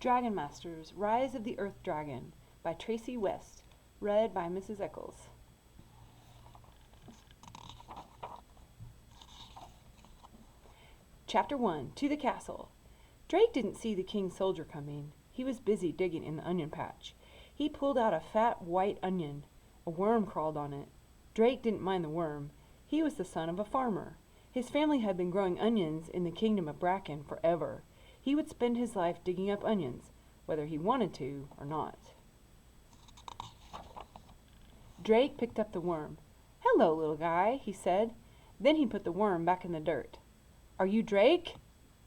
Dragon Masters, Rise of the Earth Dragon by Tracey West, read by Mrs. Eckles. Chapter 1, To the Castle. Drake didn't see the king's soldier coming. He was busy digging in the onion patch. He pulled out a fat white onion. A worm crawled on it. Drake didn't mind the worm. He was the son of a farmer. His family had been growing onions in the kingdom of Bracken forever. He would spend his life digging up onions, whether he wanted to or not. Drake picked up the worm. "Hello, little guy," he said. Then he put the worm back in the dirt. "Are you Drake?"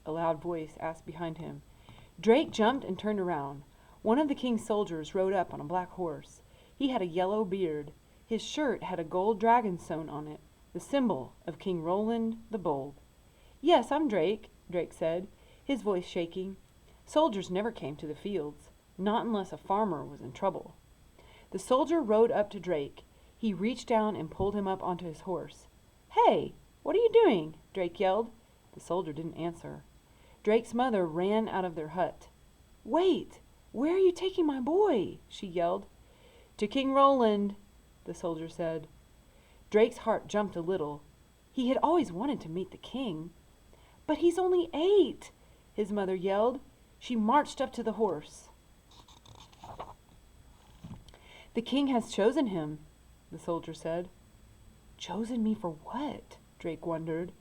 a loud voice asked behind him. Drake jumped and turned around. One of the king's soldiers rode up on a black horse. He had a yellow beard. His shirt had a gold dragon sewn on it, the symbol of King Roland the Bold. "Yes, I'm Drake," Drake said, his voice shaking. Soldiers never came to the fields, not unless a farmer was in trouble. The soldier rode up to Drake. He reached down and pulled him up onto his horse. "Hey, what are you doing?" Drake yelled. The soldier didn't answer. Drake's mother ran out of their hut. "Wait! Where are you taking my boy?" she yelled. "To King Roland," the soldier said. Drake's heart jumped a little. He had always wanted to meet the king. "But he's only 8, his mother yelled. She marched up to the horse. "The king has chosen him," the soldier said. "Chosen me for what?" Drake wondered.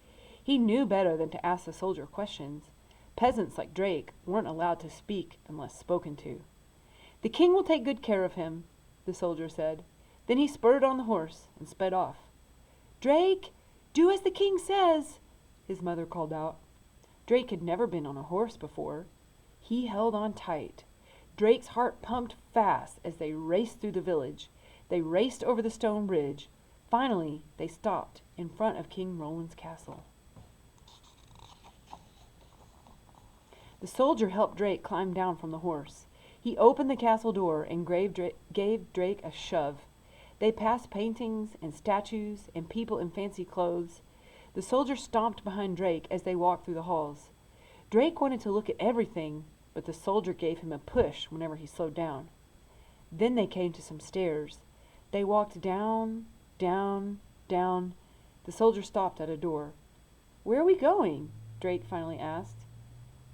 He knew better than to ask the soldier questions. Peasants like Drake weren't allowed to speak unless spoken to. "The king will take good care of him," the soldier said. Then he spurred on the horse and sped off. "Drake, do as the king says," his mother called out. Drake had never been on a horse before. He held on tight. Drake's heart pumped fast as they raced through the village. They raced over the stone bridge. Finally, they stopped in front of King Roland's castle. The soldier helped Drake climb down from the horse. He opened the castle door and gave Drake a shove. They passed paintings and statues and people in fancy clothes. The soldier stomped behind Drake as they walked through the halls. Drake wanted to look at everything, but the soldier gave him a push whenever he slowed down. Then they came to some stairs. They walked down, down, down. The soldier stopped at a door. "Where are we going?" Drake finally asked.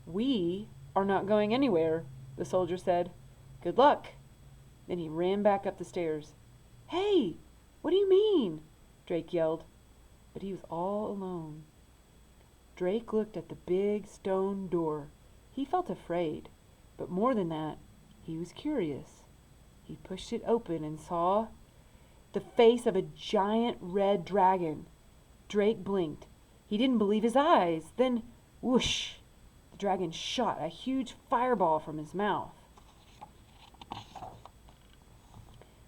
"We are not going anywhere," the soldier said. "Good luck." Then he ran back up the stairs. "Hey, what do you mean?" Drake yelled. But he was all alone. Drake looked at the big stone door. He felt afraid, but more than that, he was curious. He pushed it open and saw the face of a giant red dragon. Drake blinked. He didn't believe his eyes. Then, whoosh, the dragon shot a huge fireball from his mouth.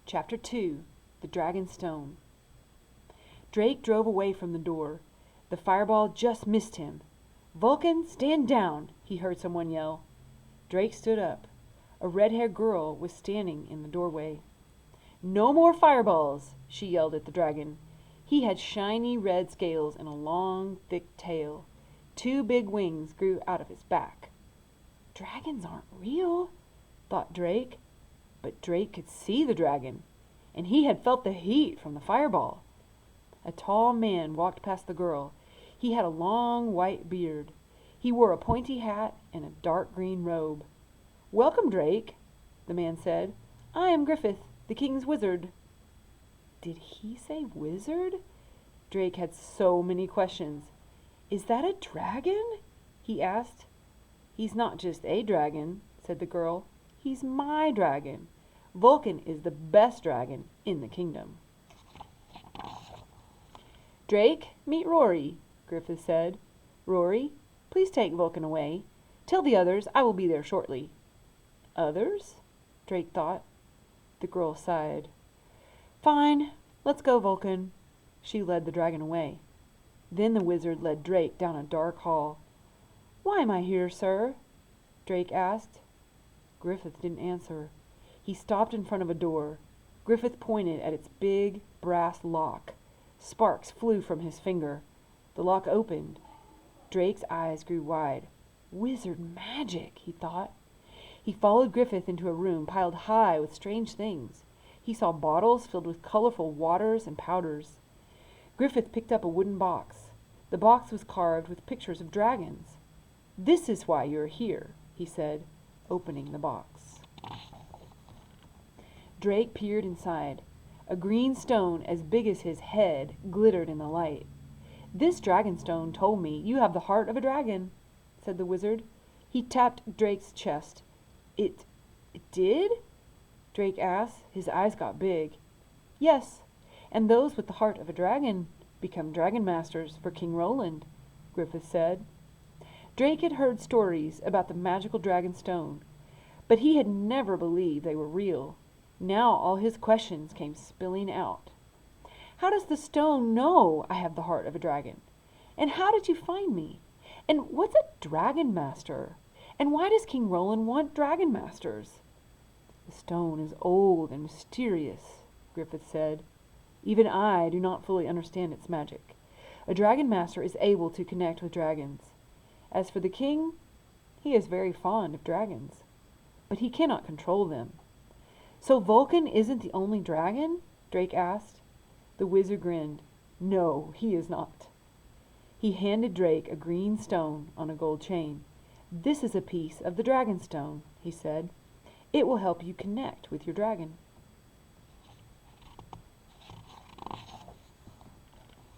Chapter 2, The Dragon Stone. Drake drove away from the door. The fireball just missed him. "Vulcan, stand down," he heard someone yell. Drake stood up. A red-haired girl was standing in the doorway. "No more fireballs," she yelled at the dragon. He had shiny red scales and a long, thick tail. 2 big wings grew out of his back. "Dragons aren't real," thought Drake. But Drake could see the dragon, and he had felt the heat from the fireball. A tall man walked past the girl. He had a long white beard. He wore a pointy hat and a dark green robe. "Welcome, Drake," the man said. "I am Griffith, the king's wizard." Did he say wizard? Drake had so many questions. "Is that a dragon?" he asked. "He's not just a dragon," said the girl. "He's my dragon. Vulcan is the best dragon in the kingdom." "Drake, meet Rory," Griffith said. "Rory, please take Vulcan away. Tell the others I will be there shortly." "Others?" Drake thought. The girl sighed. "Fine, let's go, Vulcan." She led the dragon away. Then the wizard led Drake down a dark hall. "Why am I here, sir?" Drake asked. Griffith didn't answer. He stopped in front of a door. Griffith pointed at its big brass lock. Sparks flew from his finger. The lock opened. Drake's eyes grew wide. Wizard magic, he thought. He followed Griffith into a room piled high with strange things. He saw bottles filled with colorful waters and powders. Griffith picked up a wooden box. The box was carved with pictures of dragons. "This is why you're here," he said, opening the box. Drake peered inside. A green stone as big as his head glittered in the light. "This dragon stone told me you have the heart of a dragon," said the wizard. He tapped Drake's chest. It did?" Drake asked. His eyes got big. "Yes, and those with the heart of a dragon become dragon masters for King Roland," Griffith said. Drake had heard stories about the magical dragon stone, but he had never believed they were real. Now all his questions came spilling out. "How does the stone know I have the heart of a dragon? And how did you find me? And what's a dragon master? And why does King Roland want dragon masters?" "The stone is old and mysterious," Griffith said. "Even I do not fully understand its magic. A dragon master is able to connect with dragons. As for the king, he is very fond of dragons, but he cannot control them." "So Vulcan isn't the only dragon?" Drake asked. The wizard grinned. "No, he is not." He handed Drake a green stone on a gold chain. "This is a piece of the dragon stone," he said. "It will help you connect with your dragon."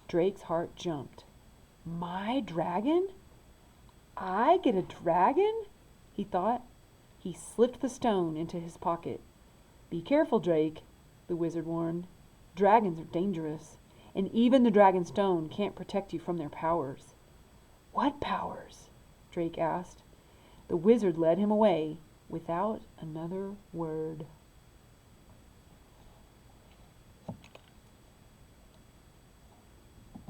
Drake's heart jumped. "My dragon? I get a dragon?" he thought. He slipped the stone into his pocket. "Be careful, Drake," the wizard warned. "Dragons are dangerous, and even the dragon stone can't protect you from their powers." "What powers?" Drake asked. The wizard led him away without another word.